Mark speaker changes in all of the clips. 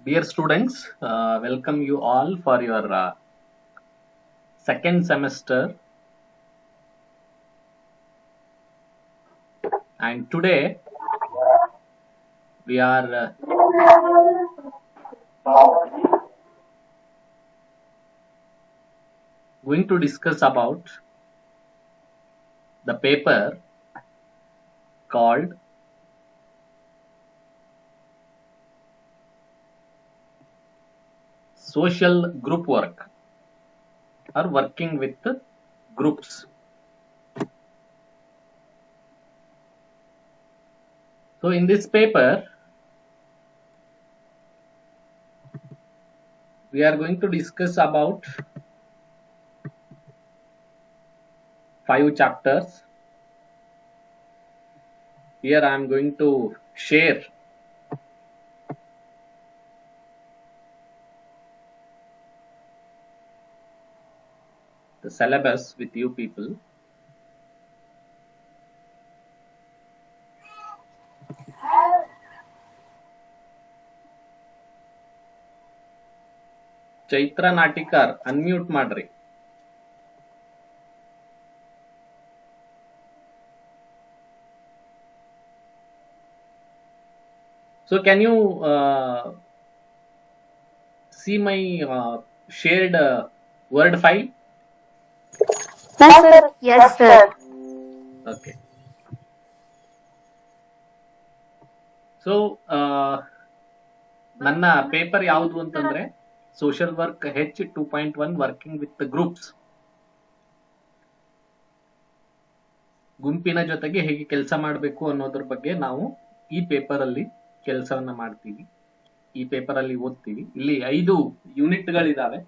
Speaker 1: Dear students, welcome you all for your second semester. And today we are going to discuss about the paper called social group work or working with groups. So in this paper, we are going to discuss about 5 chapters. Here I am going to share the syllabus with you people. Chaitra Natikar unmute ಮಾಡ್ರಿ. So can you see my shared word file?
Speaker 2: Yes, sir. Yes, sir.
Speaker 1: Okay. So ನನ್ನ paper ಯಾವುದು ಅಂತಂದ್ರೆ social work H 2.1 working with groups. ಗುಂಪಿನ ಜೊತೆಗೆ ಹೇಗೆ ಕೆಲಸ ಮಾಡಬೇಕು ಅನ್ನೋದ್ರ ಬಗ್ಗೆ ನಾವು ಈ ಪೇಪರ್ ಅಲ್ಲಿ ಕೆಲಸವನ್ನ ಮಾಡ್ತೀವಿ. ಈ ಪೇಪರ್ ಅಲ್ಲಿ ಓದ್ತೀವಿ. ಇಲ್ಲಿ 5 ಯೂನಿಟ್ಗಳಿದಾವೆ.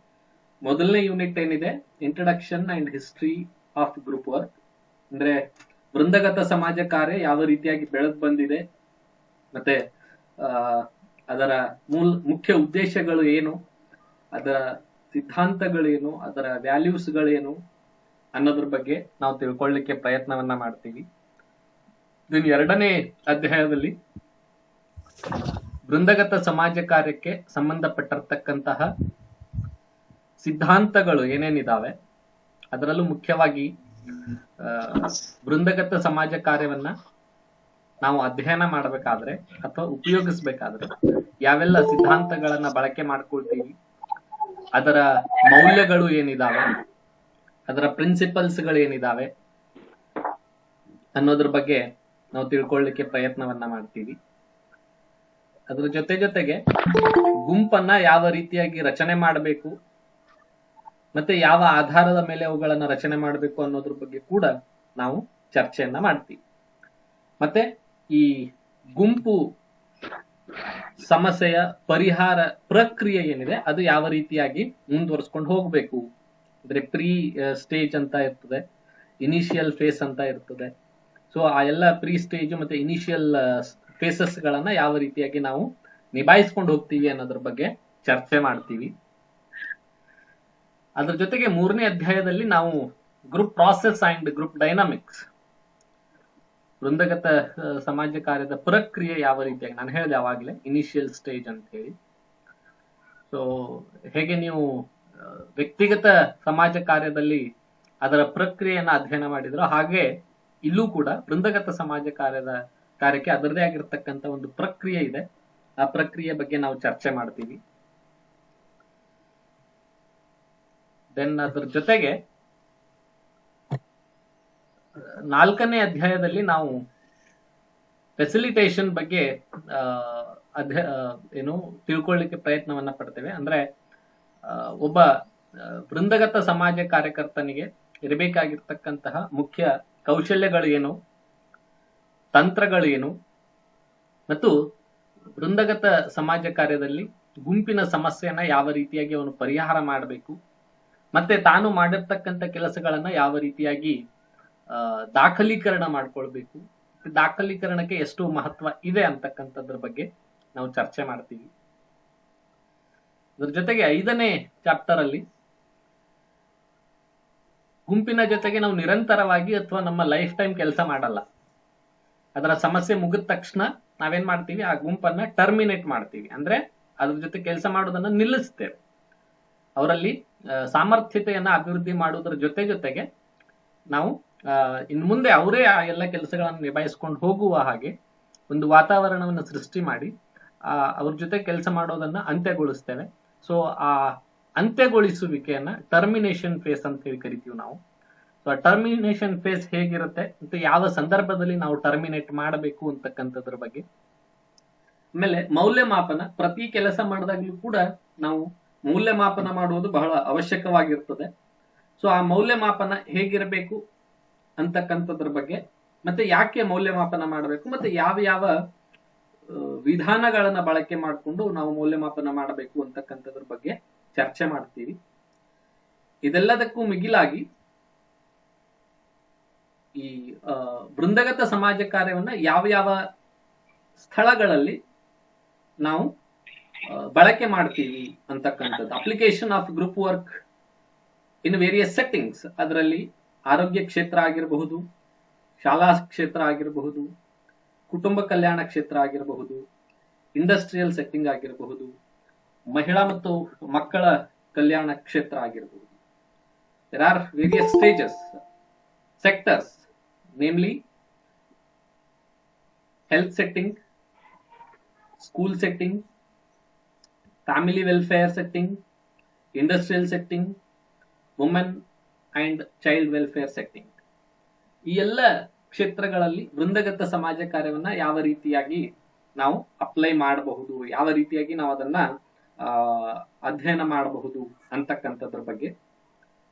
Speaker 1: ಮೊದಲನೇ ಯೂನಿಟ್ ಏನಿದೆ, introduction and history of group work, ಅಂದ್ರೆ ವೃಂದಗತ ಸಮಾಜ ಕಾರ್ಯ ಯಾವ ರೀತಿಯಾಗಿ ಬೆಳೆದು ಬಂದಿದೆ, ಮತ್ತೆ ಅದರ ಮುಖ್ಯ ಉದ್ದೇಶಗಳು ಏನು, ಅದರ ಸಿದ್ಧಾಂತಗಳೇನು, ಅದರ ವ್ಯಾಲ್ಯೂಸ್ಗಳೇನು ಅನ್ನೋದ್ರ ಬಗ್ಗೆ ನಾವು ತಿಳ್ಕೊಳ್ಳಿಕ್ಕೆ ಪ್ರಯತ್ನವನ್ನ ಮಾಡ್ತೀವಿ. ಇದನ್ನ 2ನೇ ಅಧ್ಯಾಯದಲ್ಲಿ ವೃಂದಗತ ಸಮಾಜ ಕಾರ್ಯಕ್ಕೆ ಸಂಬಂಧಪಟ್ಟಿರ್ತಕ್ಕಂತಹ ಸಿದ್ಧಾಂತಗಳು ಏನೇನಿದಾವೆ, ಅದರಲ್ಲೂ ಮುಖ್ಯವಾಗಿ ವೃಂದಗತ ಸಮಾಜ ಕಾರ್ಯವನ್ನ ನಾವು ಅಧ್ಯಯನ ಮಾಡಬೇಕಾದ್ರೆ ಅಥವಾ ಉಪಯೋಗಿಸ್ಬೇಕಾದ್ರೆ ಯಾವೆಲ್ಲ ಸಿದ್ಧಾಂತಗಳನ್ನ ಬಳಕೆ ಮಾಡ್ಕೊಳ್ತೀವಿ, ಅದರ ಮೌಲ್ಯಗಳು ಏನಿದಾವೆ, ಅದರ ಪ್ರಿನ್ಸಿಪಲ್ಸ್ ಗಳು ಏನಿದಾವೆ ಅನ್ನೋದ್ರ ಬಗ್ಗೆ ನಾವು ತಿಳ್ಕೊಳ್ಳಿಕ್ಕೆ ಪ್ರಯತ್ನವನ್ನ ಮಾಡ್ತೀವಿ. ಅದ್ರ ಜೊತೆಗೆ ಗುಂಪನ್ನ ಯಾವ ರೀತಿಯಾಗಿ ರಚನೆ ಮಾಡಬೇಕು ಮತ್ತೆ ಯಾವ ಆಧಾರದ ಮೇಲೆ ಅವುಗಳನ್ನ ರಚನೆ ಮಾಡಬೇಕು ಅನ್ನೋದ್ರ ಬಗ್ಗೆ ಕೂಡ ನಾವು ಚರ್ಚೆಯನ್ನ ಮಾಡ್ತೀವಿ. ಮತ್ತೆ ಈ ಗುಂಪು ಸಮಸ್ಯೆಯ ಪರಿಹಾರ ಪ್ರಕ್ರಿಯೆ ಏನಿದೆ ಅದು ಯಾವ ರೀತಿಯಾಗಿ ಮುಂದುವರಿಸ್ಕೊಂಡು ಹೋಗ್ಬೇಕು, ಅಂದ್ರೆ ಪ್ರೀ ಸ್ಟೇಜ್ ಅಂತ ಇರ್ತದೆ, ಇನಿಷಿಯಲ್ ಫೇಸ್ ಅಂತ ಇರ್ತದೆ. ಸೊ ಆ ಎಲ್ಲ ಪ್ರೀ ಸ್ಟೇಜ್ ಮತ್ತೆ ಇನಿಷಿಯಲ್ ಫೇಸಸ್ ಗಳನ್ನ ಯಾವ ರೀತಿಯಾಗಿ ನಾವು ನಿಭಾಯಿಸ್ಕೊಂಡು ಹೋಗ್ತೀವಿ ಅನ್ನೋದ್ರ ಬಗ್ಗೆ ಚರ್ಚೆ ಮಾಡ್ತೀವಿ. ಅದ್ರ ಜೊತೆಗೆ 3ನೇ ಅಧ್ಯಾಯದಲ್ಲಿ ನಾವು group process and group dynamics, ವೃಂದಗತ ಸಮಾಜ ಕಾರ್ಯದ ಪ್ರಕ್ರಿಯೆ ಯಾವ ರೀತಿಯಾಗಿ, ನಾನು ಹೇಳಿದೆ ಅವಾಗಲೇ ಇನಿಷಿಯಲ್ ಸ್ಟೇಜ್ ಅಂತ ಹೇಳಿ. ಸೊ ಹೇಗೆ ನೀವು ವ್ಯಕ್ತಿಗತ ಸಮಾಜ ಕಾರ್ಯದಲ್ಲಿ ಅದರ ಪ್ರಕ್ರಿಯೆಯನ್ನ ಅಧ್ಯಯನ ಮಾಡಿದ್ರು, ಹಾಗೆ ಇಲ್ಲೂ ಕೂಡ ವೃಂದಗತ ಸಮಾಜ ಕಾರ್ಯಕ್ಕೆ ಅದರದೇ ಆಗಿರ್ತಕ್ಕಂಥ ಒಂದು ಪ್ರಕ್ರಿಯೆ ಇದೆ. ಆ ಪ್ರಕ್ರಿಯೆ ಬಗ್ಗೆ ನಾವು ಚರ್ಚೆ ಮಾಡ್ತೀವಿ. ದೆನ್ ಅದರ ಜೊತೆಗೆ 4ನೇ ಅಧ್ಯಾಯದಲ್ಲಿ ನಾವು ಫೆಸಿಲಿಟೇಷನ್ ಬಗ್ಗೆ ತಿಳ್ಕೊಳ್ಳಿಕ್ಕೆ ಪ್ರಯತ್ನವನ್ನ ಪಡ್ತೇವೆ. ಅಂದ್ರೆ ಒಬ್ಬ ವೃಂದಗತ ಸಮಾಜ ಕಾರ್ಯಕರ್ತನಿಗೆ ಇರಬೇಕಾಗಿರ್ತಕ್ಕಂತಹ ಮುಖ್ಯ ಕೌಶಲ್ಯಗಳು ಏನು, ತಂತ್ರಗಳೇನು, ಮತ್ತು ವೃಂದಗತ ಸಮಾಜ ಕಾರ್ಯದಲ್ಲಿ ಗುಂಪಿನ ಸಮಸ್ಯೆಯನ್ನ ಯಾವ ರೀತಿಯಾಗಿ ಅವನು ಪರಿಹಾರ ಮಾಡಬೇಕು, ಮತ್ತೆ ತಾನು ಮಾಡಿರ್ತಕ್ಕಂಥ ಕೆಲಸಗಳನ್ನ ಯಾವ ರೀತಿಯಾಗಿ ದಾಖಲೀಕರಣ ಮಾಡ್ಕೊಳ್ಬೇಕು, ದಾಖಲೀಕರಣಕ್ಕೆ ಎಷ್ಟು ಮಹತ್ವ ಇದೆ ಅಂತಕ್ಕಂಥದ್ರ ಬಗ್ಗೆ ನಾವು ಚರ್ಚೆ ಮಾಡ್ತೀವಿ. ಅದ್ರ ಜೊತೆಗೆ 5ನೇ ಚಾಪ್ಟರ್ ಅಲ್ಲಿ ಗುಂಪಿನ ಜೊತೆಗೆ ನಾವು ನಿರಂತರವಾಗಿ ಅಥವಾ ನಮ್ಮ ಲೈಫ್ ಟೈಮ್ ಕೆಲಸ ಮಾಡಲ್ಲ. ಅದರ ಸಮಸ್ಯೆ ಮುಗಿದ ತಕ್ಷಣ ನಾವೇನ್ ಮಾಡ್ತೀವಿ, ಆ ಗುಂಪನ್ನ ಟರ್ಮಿನೇಟ್ ಮಾಡ್ತೀವಿ, ಅಂದ್ರೆ ಅದ್ರ ಜೊತೆ ಕೆಲಸ ಮಾಡೋದನ್ನ ನಿಲ್ಲಿಸ್ತೇವೆ. ಅವರಲ್ಲಿ ಸಾಮರ್ಥ್ಯತೆಯನ್ನ ಅಭಿವೃದ್ಧಿ ಮಾಡುವುದರ ಜೊತೆಗೆ ನಾವು ಇನ್ನು ಮುಂದೆ ಅವರೇ ಆ ಎಲ್ಲ ಕೆಲಸಗಳನ್ನು ನಿಭಾಯಿಸ್ಕೊಂಡು ಹೋಗುವ ಹಾಗೆ ಒಂದು ವಾತಾವರಣವನ್ನು ಸೃಷ್ಟಿ ಮಾಡಿ ಅವ್ರ ಜೊತೆ ಕೆಲಸ ಮಾಡೋದನ್ನ ಅಂತ್ಯಗೊಳಿಸ್ತೇವೆ. ಸೊ ಆ ಅಂತ್ಯಗೊಳಿಸುವಿಕೆಯನ್ನ ಟರ್ಮಿನೇಷನ್ ಫೇಸ್ ಅಂತ ಹೇಳಿ ಕರಿತೀವಿ ನಾವು. ಸೊ ಟರ್ಮಿನೇಷನ್ ಫೇಸ್ ಹೇಗಿರುತ್ತೆ ಮತ್ತು ಯಾವ ಸಂದರ್ಭದಲ್ಲಿ ನಾವು ಟರ್ಮಿನೇಟ್ ಮಾಡಬೇಕು ಅಂತಕ್ಕಂಥದ್ರ ಬಗ್ಗೆ. ಆಮೇಲೆ ಮೌಲ್ಯಮಾಪನ, ಪ್ರತಿ ಕೆಲಸ ಮಾಡಿದಾಗ್ಲೂ ಕೂಡ ನಾವು ಮೌಲ್ಯಮಾಪನ ಮಾಡುವುದು ಬಹಳ ಅವಶ್ಯಕವಾಗಿರ್ತದೆ. ಸೊ ಆ ಮೌಲ್ಯಮಾಪನ ಹೇಗಿರಬೇಕು ಅಂತಕ್ಕಂಥದ್ರ ಬಗ್ಗೆ, ಮತ್ತೆ ಯಾಕೆ ಮೌಲ್ಯಮಾಪನ ಮಾಡಬೇಕು, ಮತ್ತೆ ಯಾವ ವಿಧಾನಗಳನ್ನ ಬಳಕೆ ಮಾಡಿಕೊಂಡು ನಾವು ಮೌಲ್ಯಮಾಪನ ಮಾಡಬೇಕು ಅಂತಕ್ಕಂಥದ್ರ ಬಗ್ಗೆ ಚರ್ಚೆ ಮಾಡ್ತೀವಿ. ಇದೆಲ್ಲದಕ್ಕೂ ಮಿಗಿಲಾಗಿ ಈ ವೃಂದಗತ ಸಮಾಜ ಕಾರ್ಯವನ್ನ ಯಾವ ಸ್ಥಳಗಳಲ್ಲಿ ನಾವು ಬಳಕೆ ಮಾಡ್ತೀವಿ ಅಂತಕ್ಕಂಥದ್ದು. Application of group work in various settings, ಅದರಲ್ಲಿ ಆರೋಗ್ಯ ಕ್ಷೇತ್ರ ಆಗಿರಬಹುದು, ಶಾಲಾ ಕ್ಷೇತ್ರ ಆಗಿರಬಹುದು, ಕುಟುಂಬ ಕಲ್ಯಾಣ ಕ್ಷೇತ್ರ ಆಗಿರಬಹುದು, ಇಂಡಸ್ಟ್ರಿಯಲ್ ಸೆಟ್ಟಿಂಗ್ ಆಗಿರಬಹುದು, ಮಹಿಳಾ ಮತ್ತು ಮಕ್ಕಳ ಕಲ್ಯಾಣ ಕ್ಷೇತ್ರ ಆಗಿರಬಹುದು. There are various stages, sectors, namely health setting, school setting, family welfare setting, industrial setting, women and child welfare setting. ಈ ಎಲ್ಲ ಕ್ಷೇತ್ರಗಳಲ್ಲಿ ವೃಂದಗತ ಸಮಾಜ ಕಾರ್ಯವನ್ನ ಯಾವ ರೀತಿಯಾಗಿ ನಾವು ಅಪ್ಲೈ ಮಾಡಬಹುದು, ಯಾವ ರೀತಿಯಾಗಿ ನಾವು ಅದನ್ನ ಅಧ್ಯಯನ ಮಾಡಬಹುದು ಅಂತಕ್ಕಂಥದ್ರ ಬಗ್ಗೆ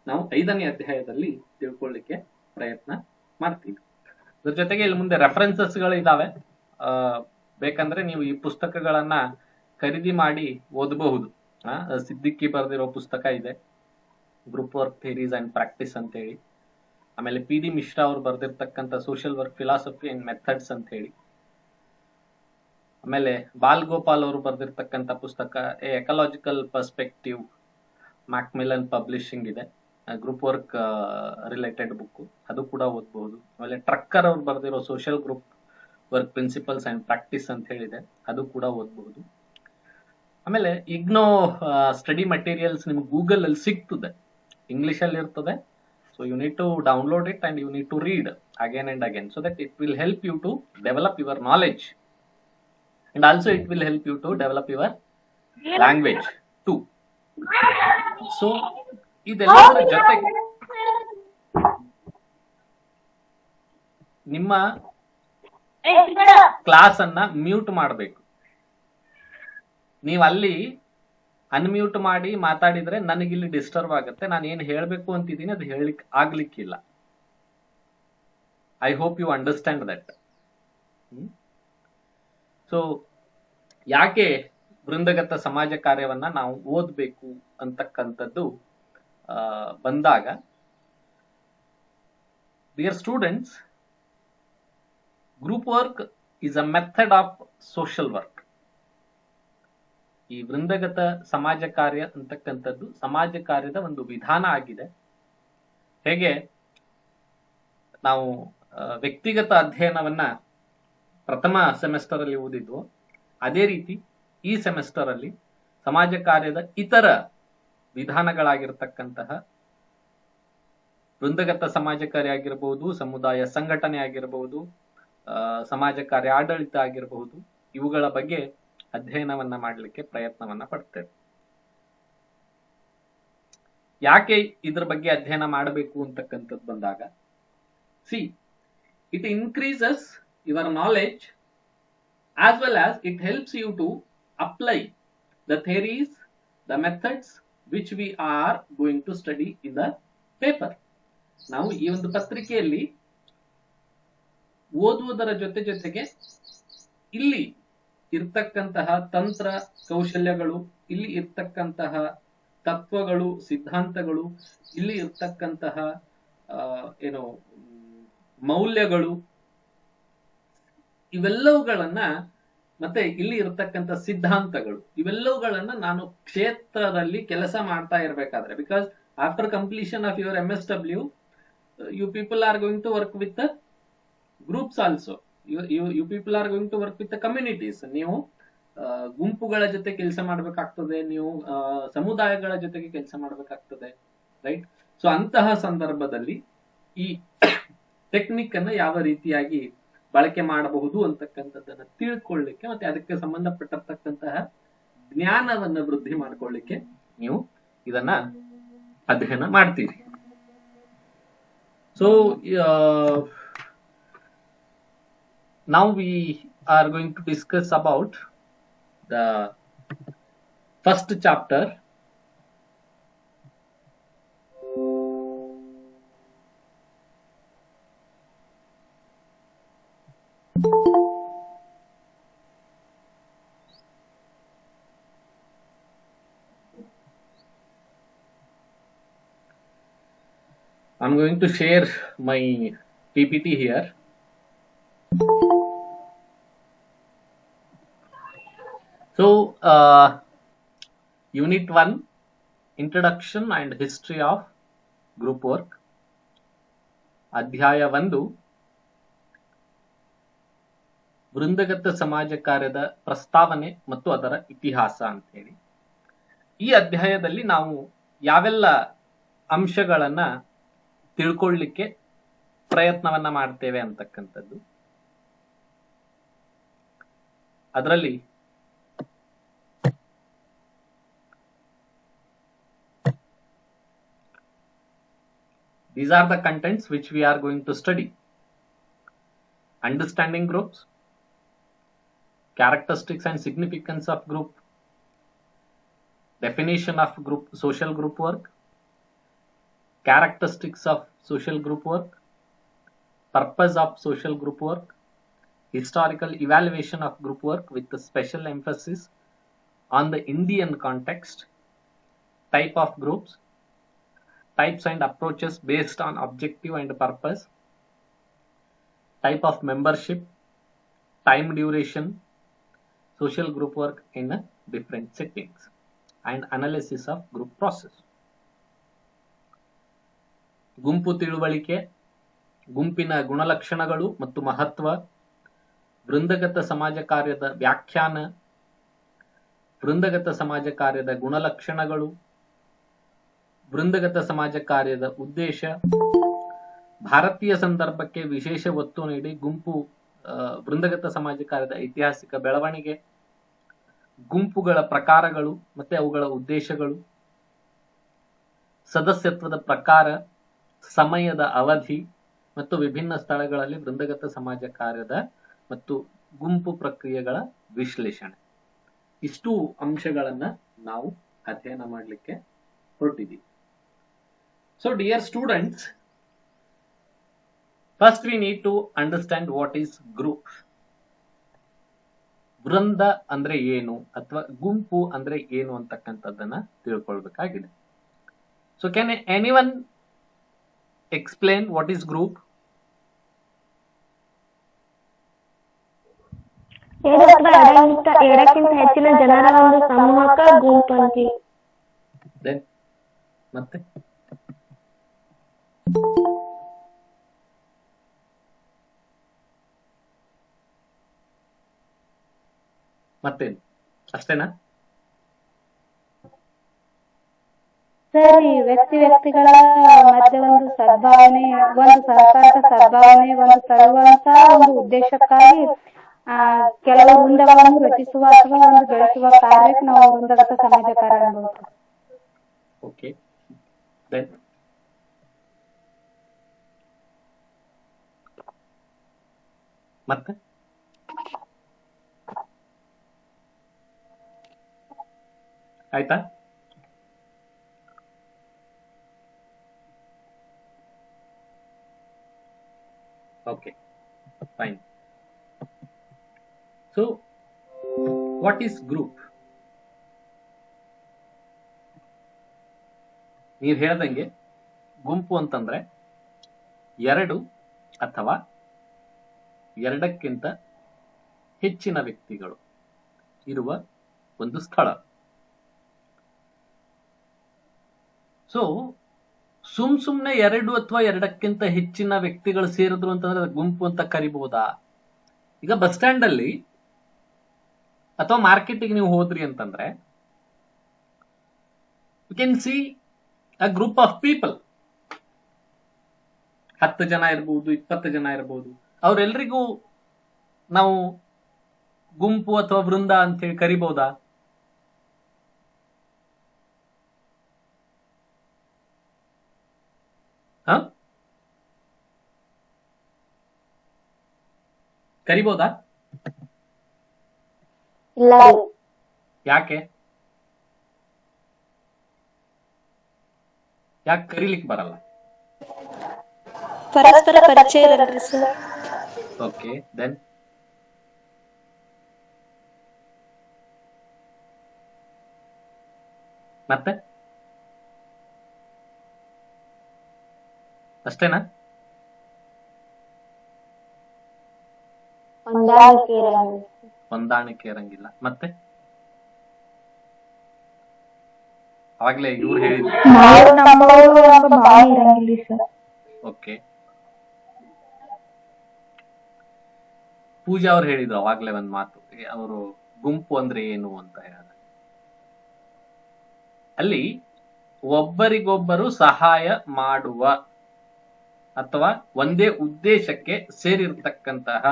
Speaker 1: ನಾವು 5ನೇ ಅಧ್ಯಾಯದಲ್ಲಿ ತಿಳ್ಕೊಳ್ಳಿಕ್ಕೆ ಪ್ರಯತ್ನ ಮಾಡ್ತೀವಿ. ಅದ್ರ ಜೊತೆಗೆ ಇಲ್ಲಿ ಮುಂದೆ ರೆಫರೆನ್ಸಸ್ ಗಳು ಇದಾವೆ. ಬೇಕಂದ್ರೆ ನೀವು ಈ ಪುಸ್ತಕಗಳನ್ನ ಖರೀದಿ ಮಾಡಿ ಓದಬಹುದು. ಸಿದ್ದಿಕ್ಕಿ ಬರೆದಿರೋ ಪುಸ್ತಕ ಇದೆ, group work theories and practice ಅಂತ ಹೇಳಿ. ಆಮೇಲೆ PD ಮಿಶ್ರಾ ಅವರು ಬರೆದಿರ್ತಕ್ಕಂಥ social work philosophy and methods ಅಂತ ಹೇಳಿ. ಆಮೇಲೆ ಬಾಲ್ ಗೋಪಾಲ್ ಅವರು ಬರೆದಿರ್ತಕ್ಕಂಥ ಪುಸ್ತಕ ಎಕಲಾಜಿಕಲ್ ಪರ್ಸ್ಪೆಕ್ಟಿವ್, ಮ್ಯಾಕ್ಮಿಲನ್ ಪಬ್ಲಿಷಿಂಗ್ ಇದೆ, ಗ್ರೂಪ್ ವರ್ಕ್ ರಿಲೇಟೆಡ್ ಬುಕ್, ಅದು ಕೂಡ ಓದಬಹುದು. ಆಮೇಲೆ ಟ್ರಕ್ಕರ್ ಅವ್ರು ಬರೆದಿರೋ social group work principles and practice ಅಂತ ಹೇಳಿದೆ, ಅದು ಕೂಡ ಓದಬಹುದು. ಆಮೇಲೆ ಇಗ್ನೋ ಸ್ಟಡಿ ಮಟೀರಿಯಲ್ಸ್ ನಿಮ್ಗೆ ಗೂಗಲ್ ಅಲ್ಲಿ ಸಿಗ್ತದೆ, ಇಂಗ್ಲಿಷ್ ಅಲ್ಲಿ ಇರ್ತದೆ. So you need to download it and you need to read again and again so that it will help you to develop your knowledge, and also it will help you to develop your language too. So ಇದೆಲ್ಲದರ ಜೊತೆಗೆ ನಿಮ್ಮ class ಅನ್ನ mute ಮಾಡಬೇಕು. ನೀವು ಅಲ್ಲಿ unmute ಮಾಡಿ ಮಾತಾಡಿದ್ರೆ ನನಗಿಲ್ಲಿ disturb ಆಗುತ್ತೆ. ನಾನು ಏನ್ ಹೇಳ್ಬೇಕು ಅಂತಿದ್ದೀನಿ ಅದು ಆಗ್ಲಿಕ್ಕಿಲ್ಲ. I hope you understand that. So ಯಾಕೆ ವೃಂದಗತ ಸಮಾಜ ಕಾರ್ಯವನ್ನ ನಾವು ಓದ್ಬೇಕು ಅಂತಕ್ಕಂಥದ್ದು ಬಂದಾಗ, dear students, group work is a method of social work. ಈ ವೃಂದಗತ ಸಮಾಜ ಕಾರ್ಯ ಅಂತಕ್ಕಂಥದ್ದು ಸಮಾಜ ಕಾರ್ಯದ ಒಂದು ವಿಧಾನ ಆಗಿದೆ. ಹೇಗೆ ನಾವು ವ್ಯಕ್ತಿಗತ ಅಧ್ಯಯನವನ್ನ ಪ್ರಥಮ ಸೆಮಿಸ್ಟರ್ ಅಲ್ಲಿ ಓದಿದ್ವು, ಅದೇ ರೀತಿ ಈ ಸೆಮಿಸ್ಟರ್ ಅಲ್ಲಿ ಸಮಾಜ ಕಾರ್ಯದ ಇತರ ವಿಧಾನಗಳಾಗಿರ್ತಕ್ಕಂತಹ ವೃಂದಗತ ಸಮಾಜ ಕಾರ್ಯ ಆಗಿರಬಹುದು, ಸಮುದಾಯ ಸಂಘಟನೆ ಆಗಿರಬಹುದು, ಸಮಾಜ ಕಾರ್ಯ ಆಡಳಿತ ಆಗಿರಬಹುದು, ಇವುಗಳ ಬಗ್ಗೆ ಅಧ್ಯಯನವನ್ನ ಮಾಡಲಿಕ್ಕೆ ಪ್ರಯತ್ನವನ್ನ ಪಡ್ತೇವೆ. ಯಾಕೆ ಇದ್ರ ಬಗ್ಗೆ ಅಧ್ಯಯನ ಮಾಡಬೇಕು ಅಂತಕ್ಕಂಥದ್ದು ಬಂದಾಗ, see it increases your knowledge as well as it helps you to apply the theories, the methods which we are going to study in the paper. ನಾವು ಈ ಒಂದು ಪತ್ರಿಕೆಯಲ್ಲಿ ಓದುವುದರ ಜೊತೆಗೆ ಇಲ್ಲಿ ಇರ್ತಕ್ಕಂತಹ ತಂತ್ರ ಕೌಶಲ್ಯಗಳು, ಇಲ್ಲಿ ಇರ್ತಕ್ಕಂತಹ ತತ್ವಗಳು, ಸಿದ್ಧಾಂತಗಳು, ಇಲ್ಲಿ ಇರ್ತಕ್ಕಂತಹ ಏನು ಮೌಲ್ಯಗಳು, ಇವೆಲ್ಲವುಗಳನ್ನ, ಮತ್ತೆ ಇಲ್ಲಿ ಇರ್ತಕ್ಕಂಥ ಸಿದ್ಧಾಂತಗಳು, ಇವೆಲ್ಲವುಗಳನ್ನ ನಾನು ಕ್ಷೇತ್ರದಲ್ಲಿ ಕೆಲಸ ಮಾಡ್ತಾ ಇರ್ಬೇಕಾದ್ರೆ, because after completion of your MSW you people are going to work with the groups also. You people are going to work with the communities. ನೀವು ಗುಂಪುಗಳ ಜೊತೆ ಕೆಲಸ ಮಾಡ್ಬೇಕಾಗ್ತದೆ, ನೀವು ಸಮುದಾಯಗಳ ಜೊತೆಗೆ ಕೆಲಸ ಮಾಡ್ಬೇಕಾಗ್ತದೆ, ರೈಟ್? ಸೊ ಅಂತಹ ಸಂದರ್ಭದಲ್ಲಿ ಈ ಟೆಕ್ನಿಕ್ ಅನ್ನ ಯಾವ ರೀತಿಯಾಗಿ ಬಳಕೆ ಮಾಡಬಹುದು ಅಂತಕ್ಕಂಥದ್ದನ್ನ ತಿಳ್ಕೊಳ್ಳಿಕ್ಕೆ ಮತ್ತೆ ಅದಕ್ಕೆ ಸಂಬಂಧಪಟ್ಟಿರ್ತಕ್ಕಂತಹ ಜ್ಞಾನವನ್ನ ವೃದ್ಧಿ ಮಾಡ್ಕೊಳ್ಳಿಕ್ಕೆ ನೀವು ಇದನ್ನ ಅಧ್ಯಯನ ಮಾಡ್ತೀರಿ. So now we are going to discuss about the first chapter. I'm going to share my PPT here. So, Unit 1, Introduction and History of Group Work. ಅಧ್ಯಾಯ 1, ವೃಂದಗತ ಸಮಾಜ ಕಾರ್ಯದ ಪ್ರಸ್ತಾವನೆ ಮತ್ತು ಅದರ ಇತಿಹಾಸ ಅಂತ ಹೇಳಿ. ಈ ಅಧ್ಯಾಯದಲ್ಲಿ ನಾವು ಯಾವೆಲ್ಲ ಅಂಶಗಳನ್ನ ತಿಳ್ಕೊಳ್ಳಿಕ್ಕೆ ಪ್ರಯತ್ನವನ್ನ ಮಾಡ್ತೇವೆ ಅಂತಕ್ಕಂಥದ್ದು. ಅದರಲ್ಲಿ these are the contents which we are going to study. Understanding groups, characteristics and significance of group, definition of group, social group work, characteristics of social group work, purpose of social group work, historical evaluation of group work with a special emphasis on the Indian context, type of groups, types and approaches based on objective and purpose, type of membership, time duration, social group work in different settings, and analysis of group process. ಗುಂಪು ತಿಳುವಳಿಕೆ, ಗುಂಪಿನ ಗುಣಲಕ್ಷಣಗಳು ಮತ್ತು ಮಹತ್ವ, ವೃಂದಗತ ಸಮಾಜ ಕಾರ್ಯದ ವ್ಯಾಖ್ಯಾನ, ವೃಂದಗತ ಸಮಾಜ ಕಾರ್ಯದ ಗುಣಲಕ್ಷಣಗಳು, ವೃಂದಗತ ಸಮಾಜ ಕಾರ್ಯದ ಉದ್ದೇಶ, ಭಾರತೀಯ ಸಂದರ್ಭಕ್ಕೆ ವಿಶೇಷ ಒತ್ತು ನೀಡಿ ವೃಂದಗತ ಸಮಾಜ ಕಾರ್ಯದ ಐತಿಹಾಸಿಕ ಬೆಳವಣಿಗೆ, ಗುಂಪುಗಳ ಪ್ರಕಾರಗಳು ಮತ್ತೆ ಅವುಗಳ ಉದ್ದೇಶಗಳು, ಸದಸ್ಯತ್ವದ ಪ್ರಕಾರ, ಸಮಯದ ಅವಧಿ ಮತ್ತು ವಿಭಿನ್ನ ಸ್ಥಳಗಳಲ್ಲಿ ವೃಂದಗತ ಸಮಾಜ ಕಾರ್ಯದ ಮತ್ತು ಗುಂಪು ಪ್ರಕ್ರಿಯೆಗಳ ವಿಶ್ಲೇಷಣೆ. ಇಷ್ಟು ಅಂಶಗಳನ್ನ ನಾವು ಅಧ್ಯಯನ ಮಾಡಲಿಕ್ಕೆ ಹೊರಟಿದ್ದೀವಿ. So dear students, first we need to understand what is group. ವೃಂದ ಅಂದ್ರೆ ಏನು ಅಥವಾ ಗುಂಪು ಅಂದ್ರೆ ಏನು ಅಂತಕ್ಕಂಥದ್ದನ್ನ ತಿಳ್ಕೊಳ್ಬೇಕಾಗಿದೆ. So can anyone explain what is group?
Speaker 2: ಎರಡಕ್ಕಿಂತ ಹೆಚ್ಚಿನ ಜನರ ಒಂದು ಸಮೂಹಕ್ಕೆ ಗುಂಪು ಅಂತೀವಿ.
Speaker 1: Then ಮತ್ತೆ ಮತ್ತೇನು, ಅಷ್ಟೇನಾ?
Speaker 2: ಸರಿ, ವ್ಯಕ್ತಿಗಳ ಮಧ್ಯೆ ಒಂದು ಸದ್ಭಾವನೆ, ಒಂದು ಸಹಕಾರದ ಸದ್ಭಾವನೆ, ಒಂದು ತರುವಂತ ಒಂದು ಉದ್ದೇಶಕ್ಕಾಗಿ ಕೆಲವು ವೃಂದಗಳನ್ನು ರಚಿಸುವ ಅಥವಾ ಒಂದು ಬೆಳೆಸುವ ಕಾರ್ಯಕ್ಕೆ ನಾವು ವೃಂದಗತ ಸಮಾಜ ಕಾರ್ಯ ಅನ್ಬೋದು.
Speaker 1: ಓಕೆ, ದೆನ್ ಮತ್ತೆ ಆಯ್ತಾ? Okay, fine. So, what is group? ನೀವು ಹೇಳ್ದಂಗೆ ಗುಂಪು ಅಂತಂದ್ರೆ ಎರಡು ಅಥವಾ ಎರಡಕ್ಕಿಂತ ಹೆಚ್ಚಿನ ವ್ಯಕ್ತಿಗಳು ಇರುವ ಒಂದು ಸ್ಥಳ. ಸೊ ಸುಮ್ನೆ ಎರಡು ಅಥವಾ ಎರಡಕ್ಕಿಂತ ಹೆಚ್ಚಿನ ವ್ಯಕ್ತಿಗಳು ಸೇರಿದ್ರು ಅಂತಂದ್ರೆ ಗುಂಪು ಅಂತ ಕರಿಬಹುದಾ? ಈಗ ಬಸ್ ಸ್ಟ್ಯಾಂಡ್ ಅಲ್ಲಿ ಅಥವಾ ಮಾರ್ಕೆಟಿಗೆ ನೀವು ಹೋದ್ರಿ ಅಂತಂದ್ರೆ you can see a group of people, 10 ಜನ ಇರ್ಬೋದು, 20 ಜನ ಇರ್ಬೋದು. ಅವ್ರೆಲ್ರಿಗೂ ನಾವು ಗುಂಪು ಅಥವಾ ವೃಂದ ಅಂತ ಹೇಳಿ ಕರಿಬಹುದಾ? ಕರಿಬಹುದಾ?
Speaker 2: ಇಲ್ಲ.
Speaker 1: ಯಾಕೆ ಕರೀಲಿಕ್ಕೆ ಬರಲ್ಲ?
Speaker 2: ಪರಸ್ಪರ ಪರಿಚಯ ಇರಲ್ರಿ ಸರ್.
Speaker 1: ಓಕೆ, ದೆನ್ ಮತ್ತೆ ಅಷ್ಟೇನಾ? ಹೊಂದಾಣಿಕೆ ಇರಂಗಿಲ್ಲ. ಮತ್ತೆ ಅವಾಗ್ಲೇ ಇವ್ರು ಹೇಳಿದ್ರು. ಓಕೆ, ಪೂಜಾ ಅವ್ರು ಹೇಳಿದ್ರು ಅವಾಗ್ಲೇ ಒಂದ್ ಮಾತು, ಅವರು ಗುಂಪು ಅಂದ್ರೆ ಏನು ಅಂತ ಹೇಳಿದ. ಅಲ್ಲಿ ಒಬ್ಬರಿಗೊಬ್ಬರು ಸಹಾಯ ಮಾಡುವ ಅಥವಾ ಒಂದೇ ಉದ್ದೇಶಕ್ಕೆ ಸೇರಿರ್ತಕ್ಕಂತಹ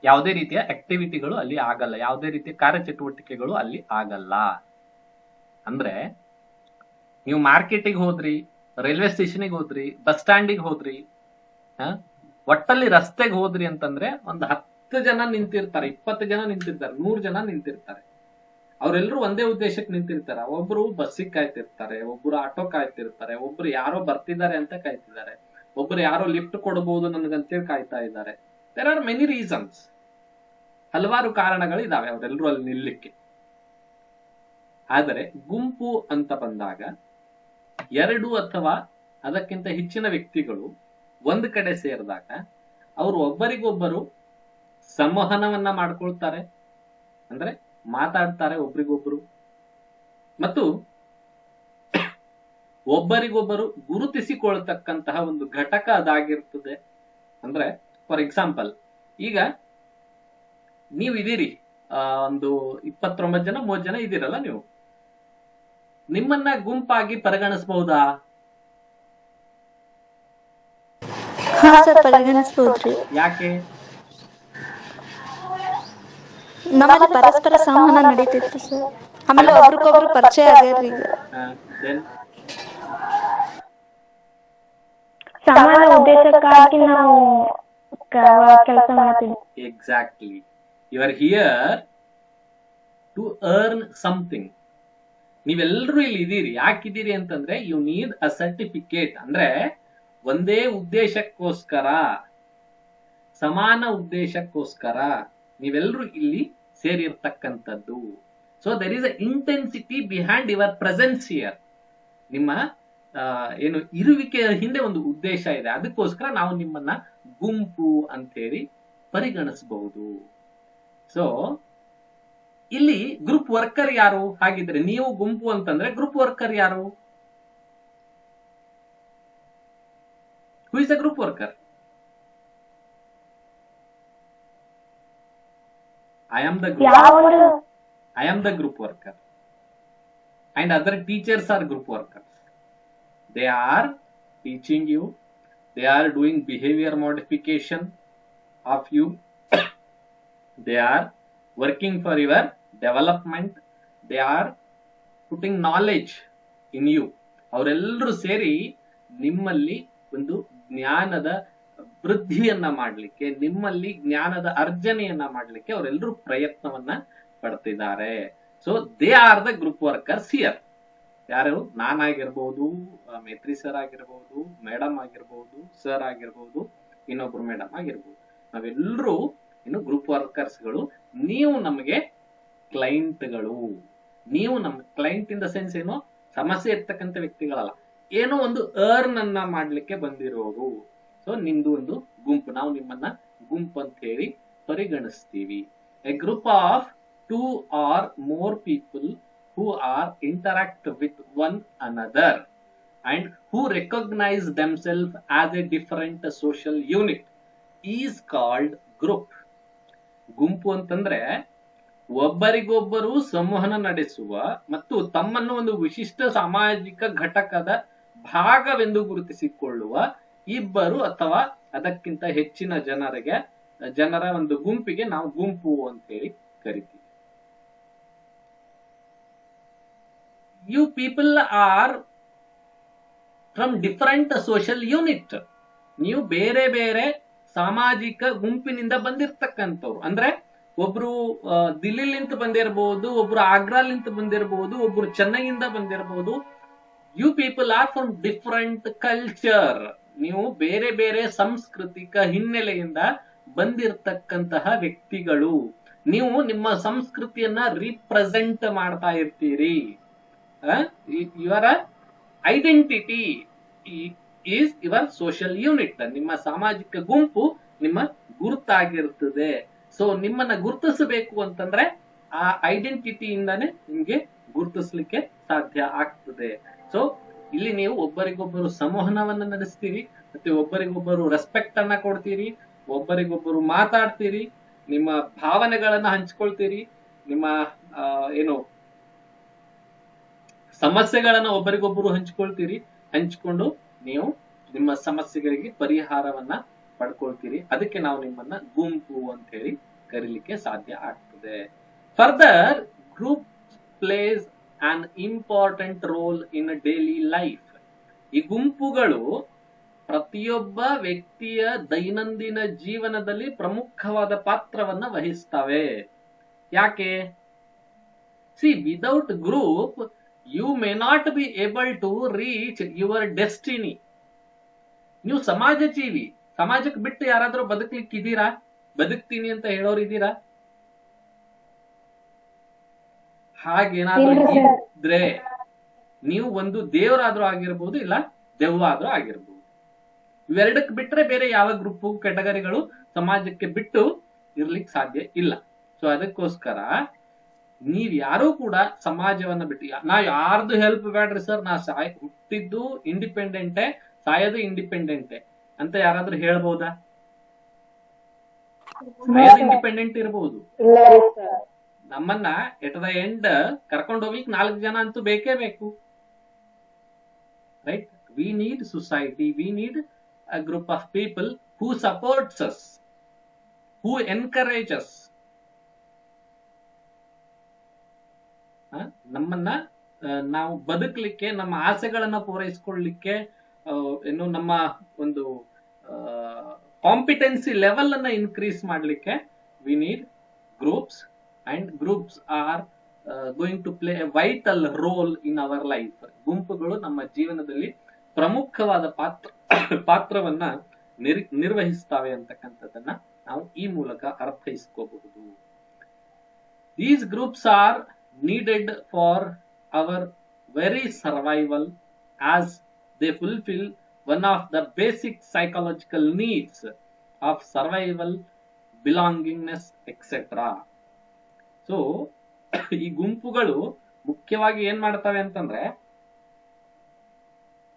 Speaker 1: ಯಾವುದೇ ರೀತಿಯ ಆಕ್ಟಿವಿಟಿಗಳು ಅಲ್ಲಿ ಆಗಲ್ಲ, ಯಾವುದೇ ರೀತಿಯ ಕಾರ್ಯಚಟುವಟಿಕೆಗಳು ಅಲ್ಲಿ ಆಗಲ್ಲ. ಅಂದ್ರೆ ನೀವು ಮಾರ್ಕೆಟಿಗೆ ಹೋದ್ರಿ, ರೈಲ್ವೆ ಸ್ಟೇಷನ್ಗೆ ಹೋದ್ರಿ, ಬಸ್ ಸ್ಟ್ಯಾಂಡಿಗೆ ಹೋದ್ರಿ, ಒಟ್ಟಲ್ಲಿ ರಸ್ತೆಗೆ ಹೋದ್ರಿ ಅಂತಂದ್ರೆ ಒಂದು 10 ಜನ ನಿಂತಿರ್ತಾರೆ, 20 ಜನ ನಿಂತಿರ್ತಾರೆ, 100 ಜನ ನಿಂತಿರ್ತಾರೆ. ಅವರೆಲ್ಲರೂ ಒಂದೇ ಉದ್ದೇಶಕ್ಕೆ ನಿಂತಿರ್ತಾರೆ. ಒಬ್ರು ಬಸ್ಸಿಗೆ ಕಾಯ್ತಿರ್ತಾರೆ, ಒಬ್ರು ಆಟೋ ಕಾಯ್ತಿರ್ತಾರೆ, ಒಬ್ರು ಯಾರೋ ಬರ್ತಿದ್ದಾರೆ ಅಂತ ಕಾಯ್ತಿದ್ದಾರೆ, ಒಬ್ರು ಯಾರೋ ಲಿಫ್ಟ್ ಕೊಡಬಹುದು ನನಗಂತೇಳಿ ಕಾಯ್ತಾ ಇದ್ದಾರೆ. ದೇರ್ ಆರ್ ಮೆನಿ ರೀಸನ್ಸ್, ಹಲವಾರು ಕಾರಣಗಳಿದಾವೆ ಅವರೆಲ್ಲರೂ ಅಲ್ಲಿ ನಿಲ್ಲಕ್ಕೆ. ಆದರೆ ಗುಂಪು ಅಂತ ಬಂದಾಗ 2 ಅಥವಾ ಅದಕ್ಕಿಂತ ಹೆಚ್ಚಿನ ವ್ಯಕ್ತಿಗಳು ಒಂದ್ ಕಡೆ ಸೇರಿದಾಗ ಅವರು ಒಬ್ಬರಿಗೊಬ್ಬರು ಸಂವಹನವನ್ನ ಮಾಡ್ಕೊಳ್ತಾರೆ, ಅಂದ್ರೆ ಮಾತಾಡ್ತಾರೆ ಒಬ್ರಿಗೊಬ್ರು, ಮತ್ತು ಒಬ್ಬರಿಗೊಬ್ಬರು ಗುರುತಿಸಿಕೊಳ್ತಕ್ಕಂತಹ ಒಂದು ಘಟಕ ಅದಾಗಿರ್ತದೆ. ಅಂದ್ರೆ ಫಾರ್ ಎಕ್ಸಾಂಪಲ್, ಈಗ ನೀವಿದ್ದೀರಿ, ಒಂದು 29 ಜನ 30 ಜನ ಇದ್ದೀರಲ್ಲ, ನೀವು ನಿಮ್ಮನ್ನ ಗುಂಪಾಗಿ ಪರಿಗಣಿಸಬಹುದಾ? ಯಾಕೆ?
Speaker 2: ನಮ್ಮಲ್ಲಿ ಪರಸ್ಪರ ಸಂವಹನ ನಡೀತಿತ್ತು ಸರ್, ಆಮೇಲೆ ಒಬ್ರಿಗೊಬ್ರು ಪರಿಚಯ ಆಗ್ಯಾರ್ರಿ. ಸಮಾನ ಉದ್ದೇಶಕ್ಕಾಗಿ ನಾವು ಕೆಲಸ ಮಾಡ್ತೀವಿ.
Speaker 1: Exactly, you are here to earn something. ನೀವೆಲ್ಲರೂ ಇಲ್ಲಿ ಇದೀರಿ, ಯಾಕಿದ್ದೀರಿ ಅಂತಂದ್ರೆ ಯು ನೀಡ್ ಅ ಸರ್ಟಿಫಿಕೇಟ್. ಅಂದ್ರೆ ಒಂದೇ ಉದ್ದೇಶಕ್ಕೋಸ್ಕರ, ಸಮಾನ ಉದ್ದೇಶಕ್ಕೋಸ್ಕರ ನೀವೆಲ್ಲರೂ ಇಲ್ಲಿ ಸೇರಿರ್ತಕ್ಕಂಥದ್ದು. So there is a intensity behind your presence here. ನಿಮ್ಮ ಏನು ಇರುವಿಕೆಯ ಹಿಂದೆ ಒಂದು ಉದ್ದೇಶ ಇದೆ, ಅದಕ್ಕೋಸ್ಕರ ನಾವು ನಿಮ್ಮನ್ನ ಗುಂಪು ಅಂತ ಹೇಳಿ ಪರಿಗಣಿಸಬಹುದು. ಸೊ ಇಲ್ಲಿ ಗ್ರೂಪ್ ವರ್ಕರ್ ಯಾರು? ಹಾಗಿದ್ರೆ ನೀವು ಗುಂಪು ಅಂತಂದ್ರೆ ಗ್ರೂಪ್ ವರ್ಕರ್ ಯಾರು? Who is a group worker? I am the group worker, and other teachers are group workers. They are teaching you, they are doing behavior modification of you, they are working for your development, they are putting knowledge in you. ಅವರೆಲ್ಲರೂ ಸೇರಿ ನಿಮ್ಮಲ್ಲಿ ಒಂದು ಜ್ಞಾನದ ವೃದ್ಧಿಯನ್ನ ಮಾಡ್ಲಿಕ್ಕೆ, ನಿಮ್ಮಲ್ಲಿ ಜ್ಞಾನದ ಅರ್ಜನೆಯನ್ನ ಮಾಡ್ಲಿಕ್ಕೆ ಅವರೆಲ್ಲರೂ ಪ್ರಯತ್ನವನ್ನ ಪಡ್ತಿದ್ದಾರೆ. So they are the group workers here. ಯಾರು? ನಾನಾಗಿರ್ಬೋದು, ಮೇತ್ರಿ ಸರ್ ಆಗಿರ್ಬೋದು, ಮೇಡಮ್ ಆಗಿರ್ಬೋದು, ಸರ್ ಆಗಿರ್ಬೋದು, ಇನ್ನೊಬ್ರು ಮೇಡಮ್ ಆಗಿರ್ಬೋದು, ನಾವೆಲ್ಲರೂ ಇನ್ನು ಗ್ರೂಪ್ ವರ್ಕರ್ಸ್ಗಳು. ನೀವು ನಮಗೆ ಕ್ಲೈಂಟ್ಗಳು. ನೀವು ನಮ್ಮ ಕ್ಲೈಂಟ್ ಇನ್ ದ ಸೆನ್ಸ್ ಏನು, ಸಮಸ್ಯೆ ಇರ್ತಕ್ಕಂಥ ವ್ಯಕ್ತಿಗಳಲ್ಲ, ಏನೋ ಒಂದು ಅರ್ನ್ ಅನ್ನ ಮಾಡ್ಲಿಕ್ಕೆ ಬಂದಿರೋರು. ಸೊ ನಿಮ್ದು ಒಂದು ಗುಂಪು, ನಾವು ನಿಮ್ಮನ್ನ ಗುಂಪು ಅಂತ ಹೇಳಿ ಪರಿಗಣಿಸ್ತೀವಿ. A group of 2 or more people who are interact with one another and who recognize themselves as a different social unit is called group. ಗುಂಪು ಅಂತಂದ್ರೆ ಒಬ್ಬರಿಗೊಬ್ಬರು ಸಂವಹನ ನಡೆಸುವ ಮತ್ತು ತಮ್ಮನ್ನು ಒಂದು ವಿಶಿಷ್ಟ ಸಾಮಾಜಿಕ ಘಟಕದ ಭಾಗವೆಂದು ಗುರುತಿಸಿಕೊಳ್ಳುವ ಇಬ್ಬರು ಅಥವಾ ಅದಕ್ಕಿಂತ ಹೆಚ್ಚಿನ ಜನರ ಒಂದು ಗುಂಪಿಗೆ ನಾವು ಗುಂಪು ಅಂತ ಹೇಳಿ ಕರಿತೀವಿ. You people are from different social unit. ನೀವು ಬೇರೆ ಬೇರೆ ಸಾಮಾಜಿಕ ಗುಂಪಿನಿಂದ ಬಂದಿರ್ತಕ್ಕಂಥವ್ರು. ಅಂದ್ರೆ ಒಬ್ರು ದಿಲ್ಲಿಲಿಂದ ಬಂದಿರಬಹುದು, ಒಬ್ರು ಆಗ್ರಾಲಿಂದ ಬಂದಿರಬಹುದು, ಒಬ್ರು ಚೆನ್ನೈಯಿಂದ ಬಂದಿರಬಹುದು. You people are from different culture. ನೀವು ಬೇರೆ ಬೇರೆ ಸಾಂಸ್ಕೃತಿಕ ಹಿನ್ನೆಲೆಯಿಂದ ಬಂದಿರತಕ್ಕಂತಹ ವ್ಯಕ್ತಿಗಳು. ನೀವು ನಿಮ್ಮ ಸಂಸ್ಕೃತಿಯನ್ನ ರಿಪ್ರೆಸೆಂಟ್ ಮಾಡ್ತಾ ಇರ್ತೀರಿ. Your identity is your social unit. ನಿಮ್ಮ ಸಾಮಾಜಿಕ ಗುಂಪು ನಿಮ್ಮ ಗುರುತಾಗಿರ್ತದೆ. ಸೊ ನಿಮ್ಮನ್ನ ಗುರುತಿಸಬೇಕು ಅಂತಂದ್ರೆ ಆ ಐಡೆಂಟಿಟಿಯಿಂದಾನೇ ನಿಮ್ಗೆ ಗುರುತಿಸ್ಲಿಕ್ಕೆ ಸಾಧ್ಯ ಆಗ್ತದೆ. ಸೊ ಇಲ್ಲಿ ನೀವು ಒಬ್ಬರಿಗೊಬ್ಬರು ಸಂವಹನವನ್ನ ನಡೆಸ್ತೀರಿ, ಮತ್ತೆ ಒಬ್ಬರಿಗೊಬ್ಬರು ರೆಸ್ಪೆಕ್ಟ್ ಅನ್ನ ಕೊಡ್ತೀರಿ, ಒಬ್ಬರಿಗೊಬ್ಬರು ಮಾತಾಡ್ತೀರಿ, ನಿಮ್ಮ ಭಾವನೆಗಳನ್ನ ಹಂಚ್ಕೊಳ್ತೀರಿ, ನಿಮ್ಮ ಏನು ಸಮಸ್ಯೆಗಳನ್ನ ಒಬ್ಬರಿಗೊಬ್ಬರು ಹಂಚ್ಕೊಳ್ತೀರಿ. ಹಂಚ್ಕೊಂಡು ನೀವು ನಿಮ್ಮ ಸಮಸ್ಯೆಗಳಿಗೆ ಪರಿಹಾರವನ್ನ ಪಡ್ಕೊಳ್ತೀರಿ. ಅದಕ್ಕೆ ನಾವು ನಿಮ್ಮನ್ನ ಗುಂಪು ಅಂತ ಹೇಳಿ ಕರೀಲಿಕ್ಕೆ ಸಾಧ್ಯ ಆಗ್ತದೆ. Further, group place on important role in daily life. ಈ ಗುಂಪುಗಳು ಪ್ರತಿಯೊಬ್ಬ ವ್ಯಕ್ತಿಯ ದೈನಂದಿನ ಜೀವನದಲ್ಲಿ ಪ್ರಮುಖವಾದ ಪಾತ್ರವನ್ನ ವಹಿಸ್ತವೆ. ಯಾಕೆ? See, without group you may not be able to reach your destiny. ನೀವು ಸಮಾಜ ಜೀವಿ. ಸಮಾಜಕ್ಕೆ ಬಿಟ್ಟು ಯಾರಾದ್ರೂ ಬದುಕ್ಲಿಕ್ಕಿದ್ದೀರಾ? ಬದುಕ್ತೀನಿ ಅಂತ ಹೇಳೋರಿದ್ದೀರಾ? ಹಾಗೇನಾದ್ರೂ ಇದ್ರೆ ನೀವು ಒಂದು ದೇವರಾದ್ರೂ ಆಗಿರ್ಬೋದು, ಇಲ್ಲ ದೆವ್ವ ಆದ್ರೂ ಆಗಿರ್ಬೋದು. ಇವೆರಡಕ್ಕೆ ಬಿಟ್ರೆ ಬೇರೆ ಯಾವ ಗ್ರೂಪ್ ಕೆಟಗರಿಗಳು ಸಮಾಜಕ್ಕೆ ಬಿಟ್ಟು ಇರ್ಲಿಕ್ಕೆ ಸಾಧ್ಯ ಇಲ್ಲ. ಸೊ ಅದಕ್ಕೋಸ್ಕರ ನೀವ್ ಯಾರು ಕೂಡ ಸಮಾಜವನ್ನ ಬಿಟ್ಟು, ನಾ ಯಾರ್ದು ಹೆಲ್ಪ್ ಬೇಡ್ರಿ ಸರ್, ನಾ ಹುಟ್ಟಿದ್ದು ಇಂಡಿಪೆಂಡೆಂಟೇ, ಸಾಯೋದು ಇಂಡಿಪೆಂಡೆಂಟೇ ಅಂತ ಯಾರಾದ್ರೂ ಹೇಳ್ಬಹುದಾ? ಸಾಯೋದು ಇಂಡಿಪೆಂಡೆಂಟ್ ಇರಬಹುದು. ನಮ್ಮನ್ನ ಎಟ್ ದ ಎಂಡ್ ಕರ್ಕೊಂಡು ಹೋಗ್ಲಿಕ್ಕೆ 4 ಜನ ಅಂತೂ ಬೇಕೇ ಬೇಕು. Right? We need society, we need a group of people who supports us, who encourage us. ನಮ್ಮನ್ನ ನಾವು ಬದುಕಲಿಕ್ಕೆ, ನಮ್ಮ ಆಸೆಗಳನ್ನ ಪೂರೈಸಿಕೊಳ್ಳಲಿಕ್ಕೆ, ಏನು ನಮ್ಮ ಒಂದು ಕಾಂಪಿಟೆನ್ಸಿ ಲೆವೆಲ್ ಅನ್ನ ಇನ್ಕ್ರೀಸ್ ಮಾಡಲಿಕ್ಕೆ we need groups, and groups are going to play a vital role in our life. ಗುಂಪುಗಳು ನಮ್ಮ ಜೀವನದಲ್ಲಿ ಪ್ರಮುಖವಾದ ಪಾತ್ರವನ್ನ ನಿರ್ವಹಿಸ್ತವೆ ಅಂತಕ್ಕಂಥದ್ದನ್ನ ನಾವು ಈ ಮೂಲಕ ಅರ್ಥೈಸ್ಕೋಬಹುದು. These groups are needed for our very survival, as they fulfill one of the basic psychological needs of survival, belongingness, etc. So ಈ ಗುಂಪುಗಳು ಮುಖ್ಯವಾಗಿ ಏನ್ ಮಾಡ್ತವೆ ಅಂತಂದ್ರೆ,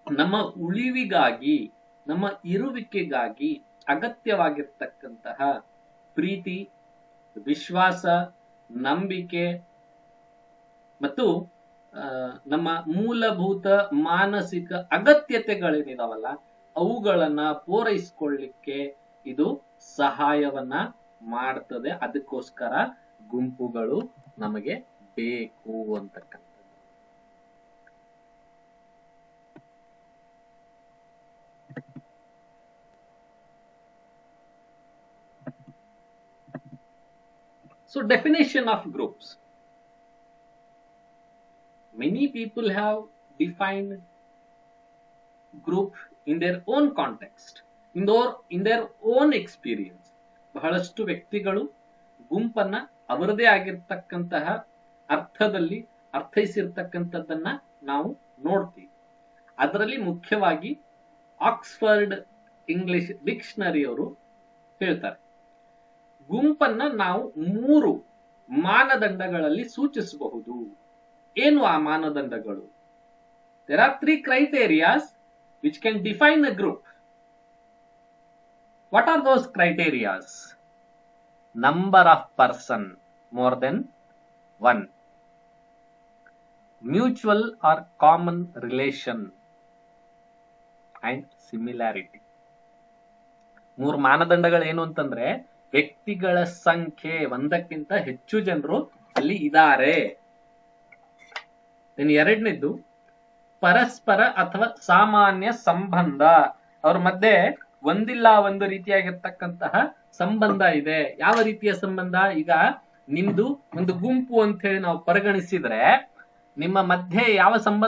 Speaker 1: ನಮ್ಮ ಉಳಿವಿಗಾಗಿ, ನಮ್ಮ ಇರುವಿಕೆಗಾಗಿ ಅಗತ್ಯವಾಗಿರ್ತಕ್ಕಂತಹ ಪ್ರೀತಿ, ವಿಶ್ವಾಸ, ನಂಬಿಕೆ ಮತ್ತು ನಮ್ಮ ಮೂಲಭೂತ ಮಾನಸಿಕ ಅಗತ್ಯತೆಗಳೇನಿದಾವಲ್ಲ ಅವುಗಳನ್ನ ಪೂರೈಸಿಕೊಳ್ಳಿಕ್ಕೆ ಇದು ಸಹಾಯವನ್ನ ಮಾಡ್ತದೆ. ಅದಕ್ಕೋಸ್ಕರ ಗುಂಪುಗಳು ನಮಗೆ ಬೇಕು ಅಂತಕ್ಕಂಥ. So definition of groups. Many people have defined group in their own context, in their own experience. ಬಹಳಷ್ಟು ವ್ಯಕ್ತಿಗಳು ಗುಂಪನ್ನ ಅವರದೇ ಆಗಿರ್ತಕ್ಕಂತಹ ಅರ್ಥದಲ್ಲಿ ಅರ್ಥೈಸಿರ್ತಕ್ಕಂಥದ್ದನ್ನ ನಾವು ನೋಡ್ತೀವಿ. ಅದರಲ್ಲಿ ಮುಖ್ಯವಾಗಿ ಆಕ್ಸ್ಫರ್ಡ್ ಇಂಗ್ಲಿಷ್ ಡಿಕ್ಷನರಿ ಅವರು ಹೇಳ್ತಾರೆ, ಗುಂಪನ್ನ ನಾವು 3 ಮಾನದಂಡಗಳಲ್ಲಿ ಸೂಚಿಸಬಹುದು. ಏನು ಆ ಮಾನದಂಡಗಳು? There are 3 criterias which can define a group. What are those criterias? Number of person more than one, mutual or common relation and similarity. 3 ಮಾನದಂಡಗಳು ಏನು ಅಂತಂದ್ರೆ ವ್ಯಕ್ತಿಗಳ ಸಂಖ್ಯೆ, ಒಂದಕ್ಕಿಂತ ಹೆಚ್ಚು ಜನರು ಅಲ್ಲಿ ಇದ್ದಾರೆ. ಇನ್ನು ಎರಡನೇದ್ದು ಪರಸ್ಪರ ಅಥವಾ ಸಾಮಾನ್ಯ ಸಂಬಂಧ, ಅವ್ರ ಮಧ್ಯೆ ಒಂದಿಲ್ಲ ಒಂದು ರೀತಿಯಾಗಿರ್ತಕ್ಕಂತಹ ಸಂಬಂಧ ಇದೆ. ಯಾವ ರೀತಿಯ ಸಂಬಂಧ? ಈಗ ನಿಮ್ದು ಒಂದು ಗುಂಪು ಅಂತ ಹೇಳಿ ನಾವು ಪರಿಗಣಿಸಿದ್ರೆ ನಿಮ್ಮ ಮಧ್ಯೆ ಯಾವ ಸಂಬಂಧ